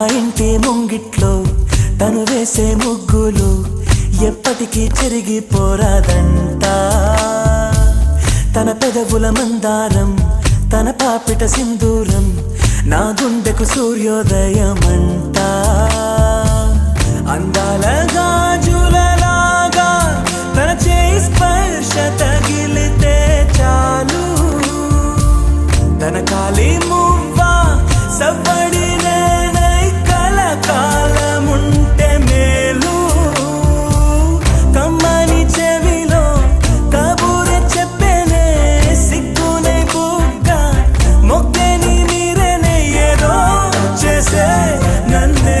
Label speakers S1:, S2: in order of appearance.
S1: ఇంటి ముంగిట్లో తను వేసే ముగ్గులు ఎప్పటికీ చెరిగిపోరాదంట. తన పెదవుల మందారం, తన పాపిట సింధూరం, నా గుండెకు సూర్యోదయమంట. అందాల గాజులలాగా తన చేయి స్పర్శ తగిలితే చాలు, తన కాలి మువ్వ సవ్వడి కాలముంటే మేలు. కమ్మని చెవిలో కబూరె చెప్పేనే సిగ్గునే బుగ్గ మొక్కేని మీరేనే ఏదో చేసే నన్నే